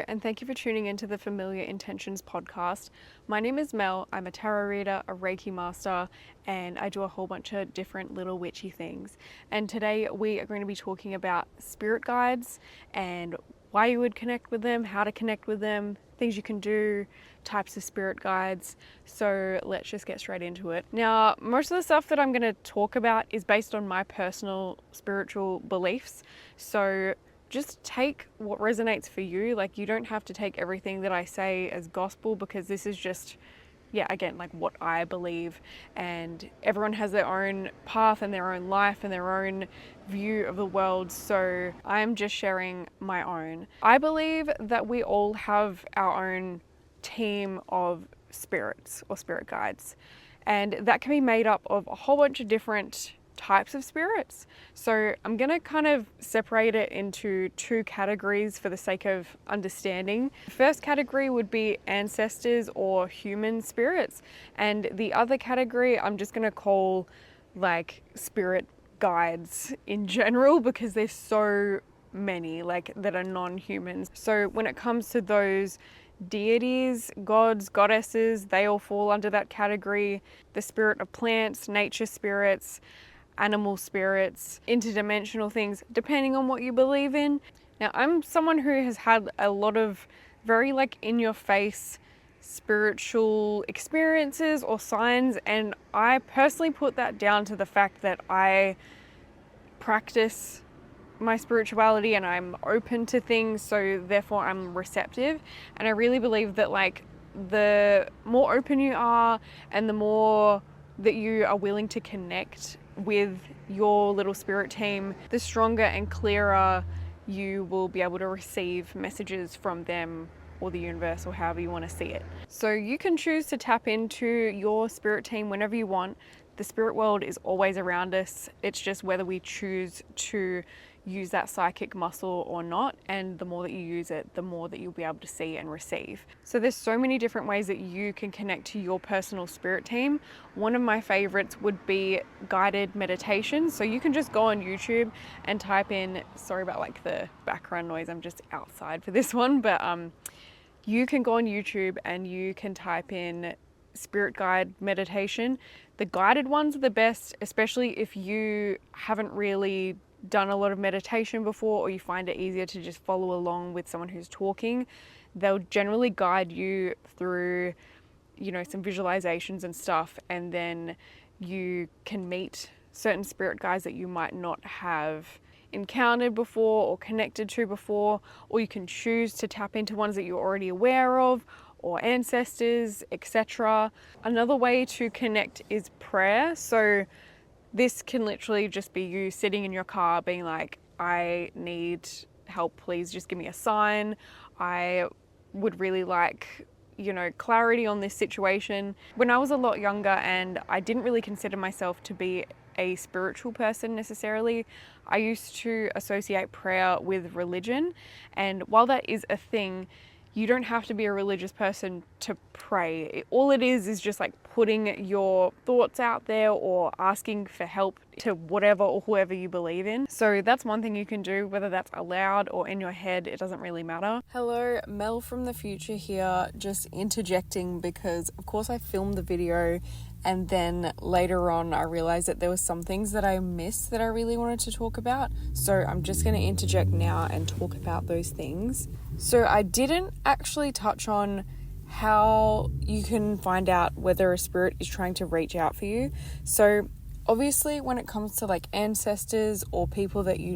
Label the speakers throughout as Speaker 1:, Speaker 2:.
Speaker 1: and thank you for tuning into the Familiar Intentions podcast. My name is Mel. I'm a tarot reader, a Reiki master, and I do a whole bunch of different little witchy things. And today we are going to be talking about spirit guides and why you would connect with them, how to connect with them, things you can do, types of spirit guides. So let's just get straight into it. Now, most of the stuff that I'm going to talk about is based on my personal spiritual beliefs. So just take what resonates for you. Like, you don't have to take everything that I say as gospel, because this is just, again, like what I believe, and everyone has their own path and their own life and their own view of the world. So I'm just sharing my own. I believe that we all have our own team of spirits or spirit guides, and that can be made up of a whole bunch of different types of spirits. So I'm going to kind of separate it into two categories for the sake of understanding. The first category would be ancestors or human spirits, and the other category I'm just going to call like spirit guides in general, because there's so many like that are non-humans. So when it comes to those deities, gods, goddesses, they all fall under that category. The spirit of plants, nature spirits, animal spirits, interdimensional things, depending on what you believe in. Now, I'm someone who has had a lot of very like in your face spiritual experiences or signs, and I personally put that down to the fact that I practice my spirituality and I'm open to things, so therefore I'm receptive. And I really believe that like the more open you are and the more that you are willing to connect with your little spirit team, the stronger and clearer you will be able to receive messages from them or the universe, or however you want to see it. So you can choose to tap into your spirit team whenever you want. The spirit world is always around us. It's just whether we choose to use that psychic muscle or not, and the more that you use it, the more that you'll be able to see and receive. So there's so many different ways that you can connect to your personal spirit team. One of my favorites would be guided meditation. So you can just go on YouTube and type in, sorry about like the background noise, I'm just outside for this one, but you can go on YouTube and you can type in spirit guide meditation. The guided ones are the best, especially if you haven't really done a lot of meditation before, or you find it easier to just follow along with someone who's talking. They'll generally guide you through, some visualizations and stuff, and then you can meet certain spirit guides that you might not have encountered before or connected to before, or you can choose to tap into ones that you're already aware of, or ancestors, etc. Another way to connect is prayer. So this can literally just be you sitting in your car being like, I need help, please just give me a sign. I would really like, clarity on this situation. When I was a lot younger and I didn't really consider myself to be a spiritual person necessarily, I used to associate prayer with religion. And while that is a thing, you don't have to be a religious person to pray. All it is just like putting your thoughts out there or asking for help to whatever or whoever you believe in. So that's one thing you can do, whether that's aloud or in your head, it doesn't really matter. Hello, Mel from the future here, just interjecting because of course I filmed the video, and then later on I realized that there were some things that I missed that I really wanted to talk about. So I'm just going to interject now and talk about those things. So I didn't actually touch on how you can find out whether a spirit is trying to reach out for you. So obviously when it comes to like ancestors or people that you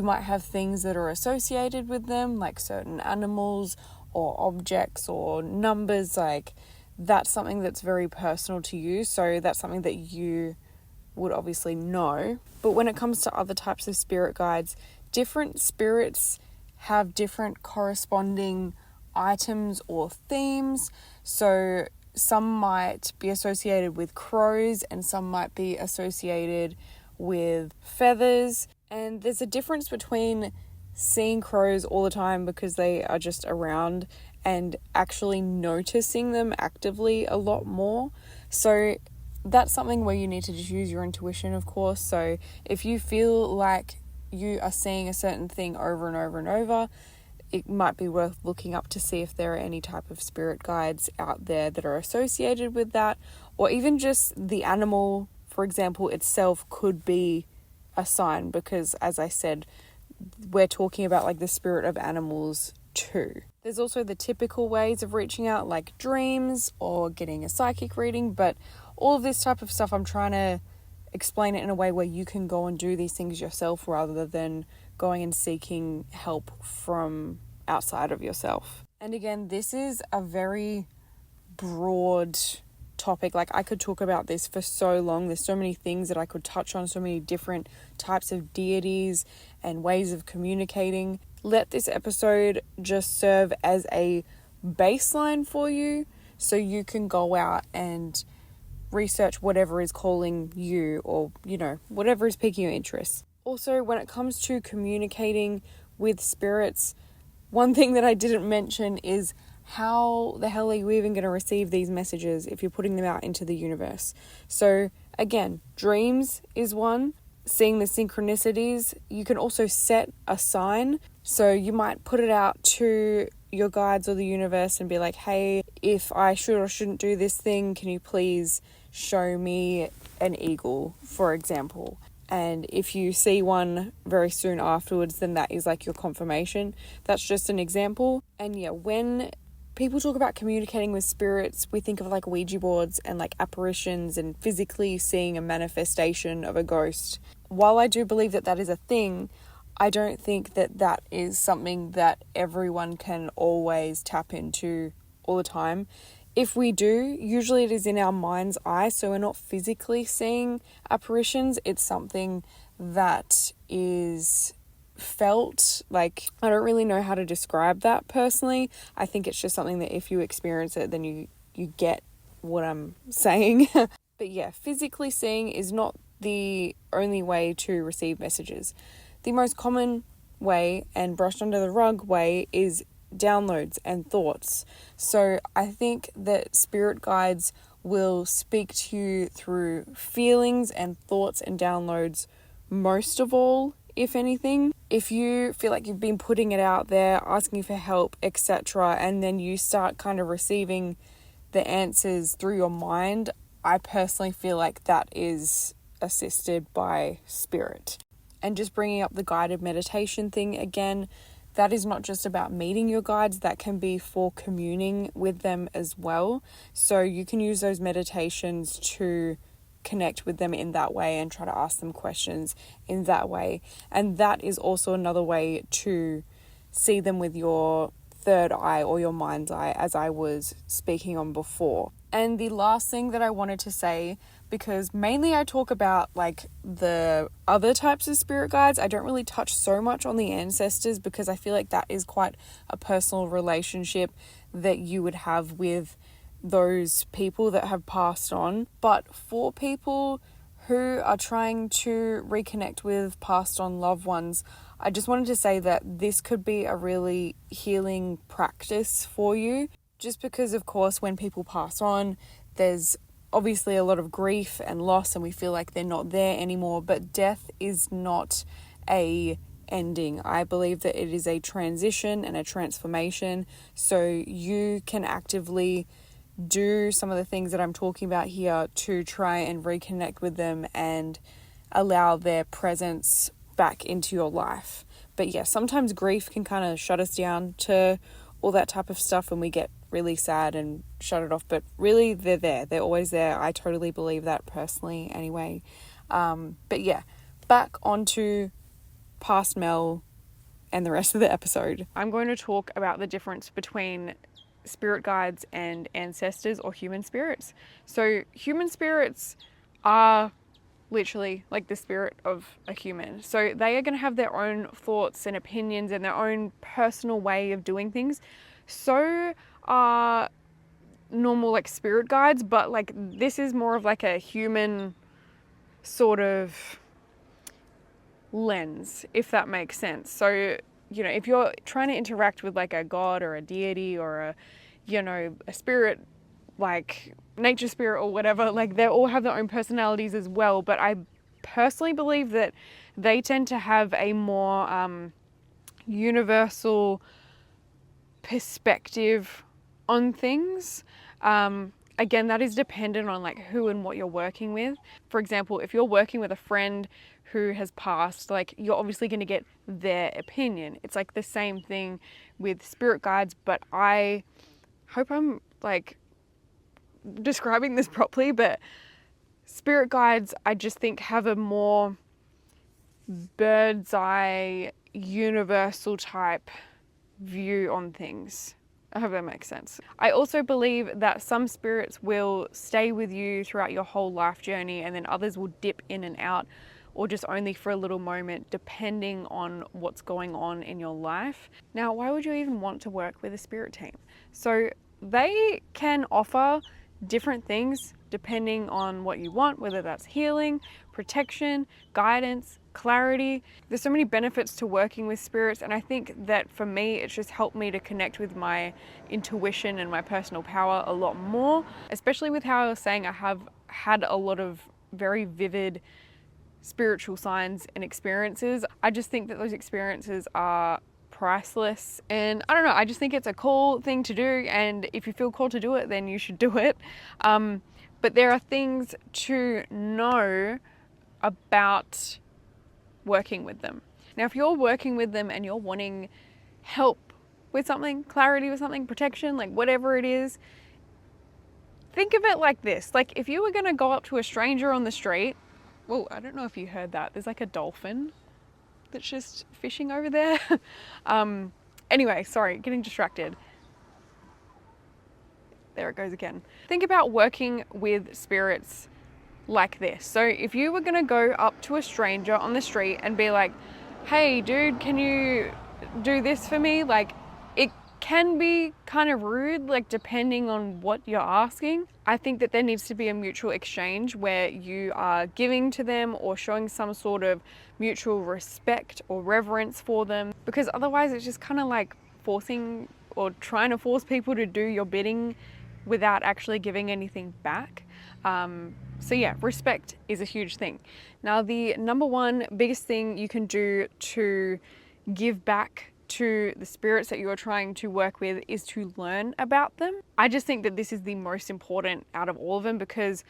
Speaker 1: might have things that are associated with them, like certain animals or objects or numbers. Like, that's something that's very personal to you. So that's something that you would obviously know. But when it comes to other types of spirit guides, different spirits have different corresponding items or themes. So some might be associated with crows and some might be associated with feathers. And there's a difference between seeing crows all the time because they are just around and actually noticing them actively a lot more. So that's something where you need to just use your intuition, of course. So if you feel like you are seeing a certain thing over and over and over, it might be worth looking up to see if there are any type of spirit guides out there that are associated with that, or even just the animal, for example, itself could be a sign, because as I said, we're talking about like the spirit of animals too. There's also the typical ways of reaching out, like dreams or getting a psychic reading, but all of this type of stuff, I'm trying to explain it in a way where you can go and do these things yourself rather than going and seeking help from outside of yourself. And again, this is a very broad topic. Like, I could talk about this for so long. There's so many things that I could touch on, so many different types of deities and ways of communicating. Let this episode just serve as a baseline for you so you can go out and research whatever is calling you, or, you know, whatever is piquing your interest. Also, when it comes to communicating with spirits, one thing that I didn't mention is how the hell are you even going to receive these messages if you're putting them out into the universe? So again, dreams is one. Seeing the synchronicities, you can also set a sign. So you might put it out to your guides or the universe and be like, hey, if I should or shouldn't do this thing, can you please show me an eagle, for example? And if you see one very soon afterwards, then that is like your confirmation. That's just an example. And yeah, when people talk about communicating with spirits, we think of like Ouija boards and like apparitions and physically seeing a manifestation of a ghost. While I do believe that that is a thing, I don't think that that is something that everyone can always tap into all the time. If we do, usually it is in our mind's eye, so we're not physically seeing apparitions. It's something that is felt. Like, I don't really know how to describe that personally. I think it's just something that if you experience it, then you get what I'm saying. But yeah, physically seeing is not the only way to receive messages. The most common way and brushed under the rug way is downloads and thoughts. So I think that spirit guides will speak to you through feelings and thoughts and downloads most of all, if anything. If you feel like you've been putting it out there, asking for help, etc., and then you start kind of receiving the answers through your mind, I personally feel like that is assisted by spirit. And just bringing up the guided meditation thing again, that is not just about meeting your guides, that can be for communing with them as well. So you can use those meditations to connect with them in that way and try to ask them questions in that way. And that is also another way to see them with your third eye or your mind's eye, as I was speaking on before. And the last thing that I wanted to say, because mainly I talk about like the other types of spirit guides, I don't really touch so much on the ancestors, because I feel like that is quite a personal relationship that you would have with those people that have passed on. But for people who are trying to reconnect with passed on loved ones, I just wanted to say that this could be a really healing practice for you. Just because, of course, when people pass on, there's obviously a lot of grief and loss, and we feel like they're not there anymore. But death is not a ending. I believe that it is a transition and a transformation. So you can actively do some of the things that I'm talking about here to try and reconnect with them and allow their presence back into your life. But yeah, sometimes grief can kind of shut us down to all that type of stuff, and we get really sad and shut it off. But really, they're there. They're always there. I totally believe that personally anyway. But yeah, back onto past Mel and the rest of the episode. I'm going to talk about the difference between spirit guides and ancestors or human spirits. So human spirits are literally like the spirit of a human. So they are going to have their own thoughts and opinions and their own personal way of doing things. So are normal like spirit guides, but like this is more of like a human sort of lens, if that makes sense. So, you know, if you're trying to interact with like a god or a deity or a, you know, a spirit, like nature spirit or whatever, like they all have their own personalities as well. But I personally believe that they tend to have a more universal perspective on things. Again, that is dependent on like who and what you're working with. For example, if you're working with a friend who has passed, like you're obviously going to get their opinion. It's like the same thing with spirit guides, but I hope I'm like describing this properly, but spirit guides I just think have a more bird's eye, universal type view on things. I hope that makes sense. I also believe that some spirits will stay with you throughout your whole life journey, and then others will dip in and out, or just only for a little moment, depending on what's going on in your life. Now, why would you even want to work with a spirit team? So they can offer different things depending on what you want, whether that's healing, protection, guidance, clarity. There's so many benefits to working with spirits, and I think that for me it's just helped me to connect with my intuition and my personal power a lot more, especially with how I was saying I have had a lot of very vivid spiritual signs and experiences. I just think that those experiences are priceless, and I don't know, I just think it's a cool thing to do, and if you feel called to do it, then you should do it. But there are things to know about working with them. Now, if you're working with them and you're wanting help with something, clarity with something, protection, like whatever it is, think of it like this. Like if you were going to go up to a stranger on the street, well, I don't know if you heard that. There's like a dolphin that's just fishing over there. Anyway, sorry, getting distracted. There it goes again. Think about working with spirits like this. So if you were gonna go up to a stranger on the street and be like, hey dude, can you do this for me? Like, it can be kind of rude, like depending on what you're asking. I think that there needs to be a mutual exchange where you are giving to them or showing some sort of mutual respect or reverence for them, because otherwise it's just kind of like forcing or trying to force people to do your bidding without actually giving anything back. So yeah, respect is a huge thing. Now, the number one biggest thing you can do to give back to the spirits that you're trying to work with is to learn about them. I just think that this is the most important out of all of them, because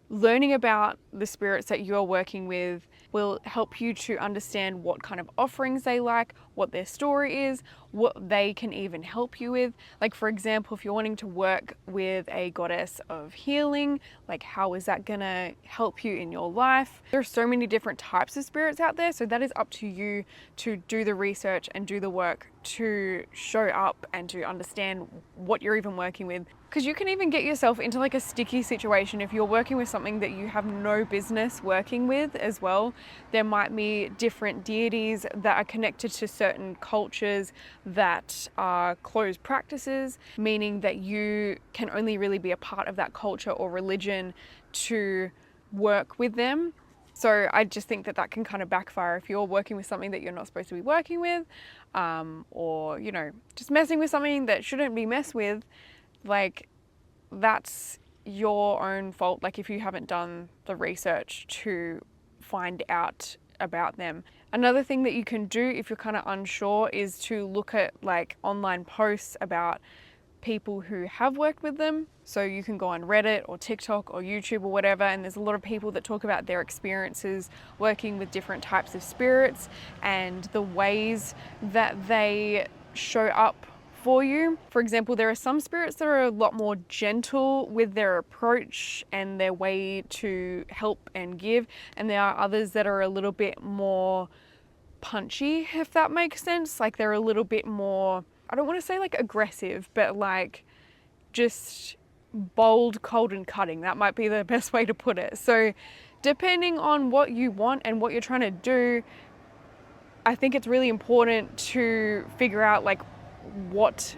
Speaker 1: learning about the spirits that you're working with will help you to understand what kind of offerings they like, what their story is, what they can even help you with. Like for example, if you're wanting to work with a goddess of healing, like how is that gonna help you in your life? There are so many different types of spirits out there, so that is up to you to do the research and do the work to show up and to understand what you're even working with. Because you can even get yourself into like a sticky situation if you're working with something that you have no business working with as well. There might be different deities that are connected to certain cultures that are closed practices, meaning that you can only really be a part of that culture or religion to work with them. So I just think that that can kind of backfire if you're working with something that you're not supposed to be working with, or, you know, just messing with something that shouldn't be messed with. Like, that's your own fault, like if you haven't done the research to find out about them. Another thing that you can do if you're kind of unsure is to look at like online posts about people who have worked with them. So you can go on Reddit or TikTok or YouTube or whatever, and there's a lot of people that talk about their experiences working with different types of spirits and the ways that they show up for you. For example, there are some spirits that are a lot more gentle with their approach and their way to help and give, and there are others that are a little bit more punchy, if that makes sense. Like they're a little bit more, I don't want to say like aggressive, but like just bold, cold and cutting. That might be the best way to put it. So depending on what you want and what you're trying to do, I think it's really important to figure out like what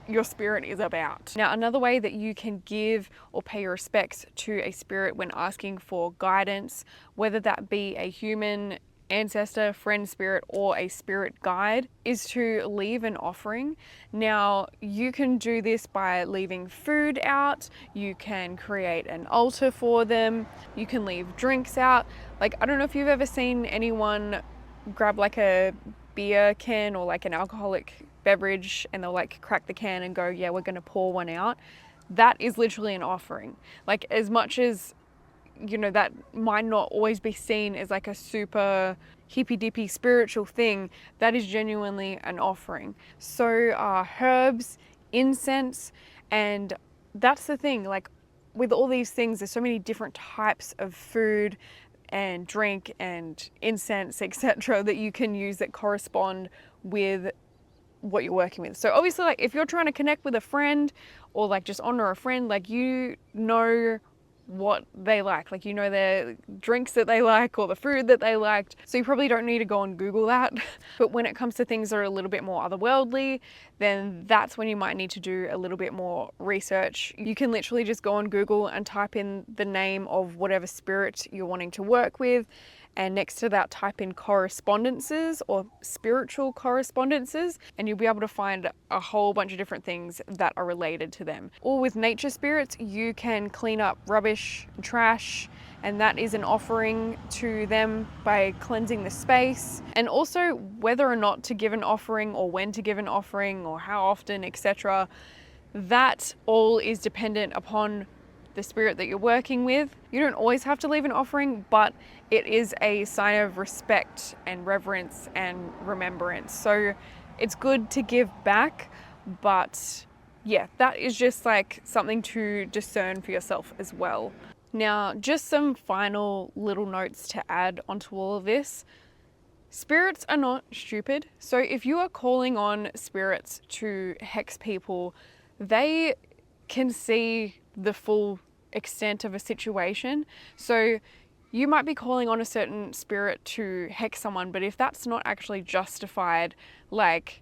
Speaker 1: your spirit is about. Now, another way that you can give or pay your respects to a spirit when asking for guidance, whether that be a human ancestor, friend spirit, or a spirit guide, is to leave an offering. Now, you can do this by leaving food out, you can create an altar for them, you can leave drinks out. Like, I don't know if you've ever seen anyone grab like a beer can or like an alcoholic beverage and they'll like crack the can and go, yeah, we're going to pour one out. That is literally an offering. Like, as much as, you know, that might not always be seen as like a super hippy dippy spiritual thing, that is genuinely an offering. So herbs, incense, and that's the thing, like with all these things, there's so many different types of food and drink and incense, etc., that you can use that correspond with what you're working with. So obviously, like if you're trying to connect with a friend or like just honor a friend, like you know what they like you know their drinks that they like or the food that they liked, so you probably don't need to go and Google that. But when it comes to things that are a little bit more otherworldly, then that's when you might need to do a little bit more research. You can literally just go on Google and type in the name of whatever spirit you're wanting to work with, and next to that type in correspondences or spiritual correspondences, and you'll be able to find a whole bunch of different things that are related to them. Or with nature spirits, you can clean up rubbish and trash, and that is an offering to them by cleansing the space. And also whether or not to give an offering or when to give an offering or how often, etc., that all is dependent upon the spirit that you're working with. You don't always have to leave an offering, but it is a sign of respect and reverence and remembrance. So it's good to give back, but yeah, that is just like something to discern for yourself as well. Now, just some final little notes to add onto all of this. Spirits are not stupid. So if you are calling on spirits to hex people, they can see the full extent of a situation. So you might be calling on a certain spirit to hex someone, but if that's not actually justified, like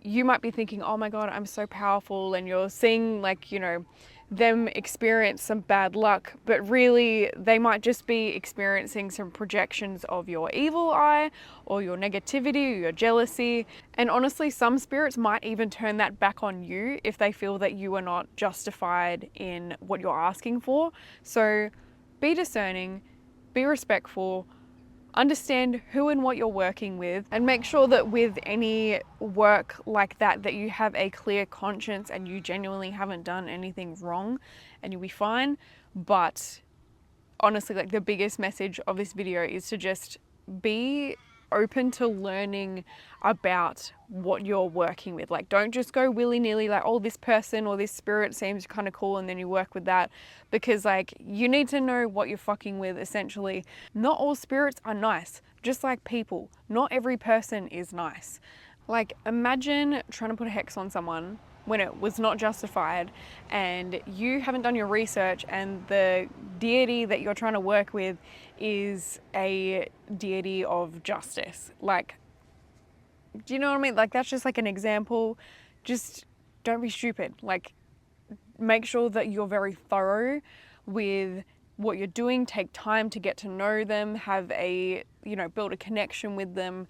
Speaker 1: you might be thinking, oh my God, I'm so powerful, and you're seeing like, you know, them experience some bad luck, but really they might just be experiencing some projections of your evil eye or your negativity or your jealousy. And honestly, some spirits might even turn that back on you if they feel that you are not justified in what you're asking for. So be discerning, be respectful, understand who and what you're working with, and make sure that with any work like that, that you have a clear conscience and you genuinely haven't done anything wrong, and you'll be fine. But honestly, like the biggest message of this video is to just be open to learning about what you're working with. Like, don't just go willy-nilly like, oh, this person or this spirit seems kind of cool, and then you work with that, because like you need to know what you're fucking with. Essentially, not all spirits are nice, just like people. Not every person is nice. Like, imagine trying to put a hex on someone when it was not justified, and you haven't done your research, and the deity that you're trying to work with is a deity of justice. Like, do you know what I mean? Like, that's just like an example. Just don't be stupid. Like, make sure that you're very thorough with what you're doing. Take time to get to know them, have a, you know, build a connection with them.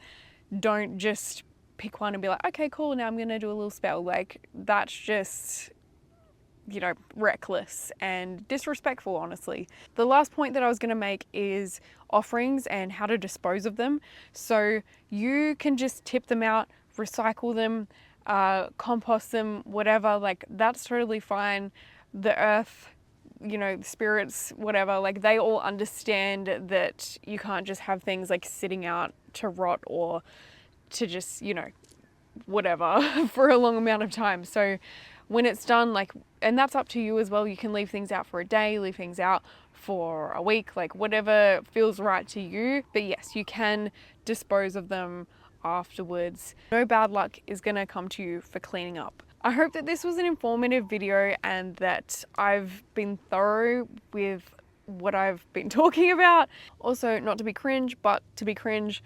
Speaker 1: Don't just pick one and be like, okay, cool, now I'm gonna do a little spell. Like, that's just, you know, reckless and disrespectful, honestly. The last point that I was gonna make is offerings and how to dispose of them. So you can just tip them out, recycle them, compost them, whatever. Like, that's totally fine. The earth, you know, spirits, whatever, like they all understand that you can't just have things like sitting out to rot or to just, you know, whatever for a long amount of time. So when it's done, like, and that's up to you as well. You can leave things out for a day, leave things out for a week, like whatever feels right to you. But yes, you can dispose of them afterwards. No bad luck is gonna come to you for cleaning up. I hope that this was an informative video and that I've been thorough with what I've been talking about. Also, not to be cringe, but to be cringe.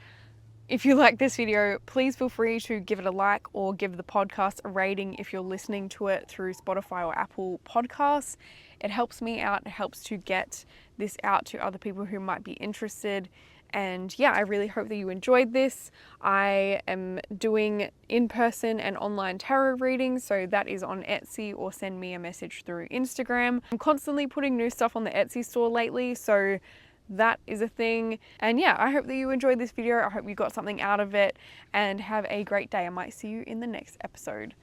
Speaker 1: If you like this video, please feel free to give it a like or give the podcast a rating if you're listening to it through Spotify or Apple Podcasts. It helps me out. It helps to get this out to other people who might be interested. And yeah, I really hope that you enjoyed this. I am doing in-person and online tarot readings, so that is on Etsy, or send me a message through Instagram. I'm constantly putting new stuff on the Etsy store lately, so that is a thing. And yeah, I hope that you enjoyed this video. I hope you got something out of it, and have a great day. I might see you in the next episode.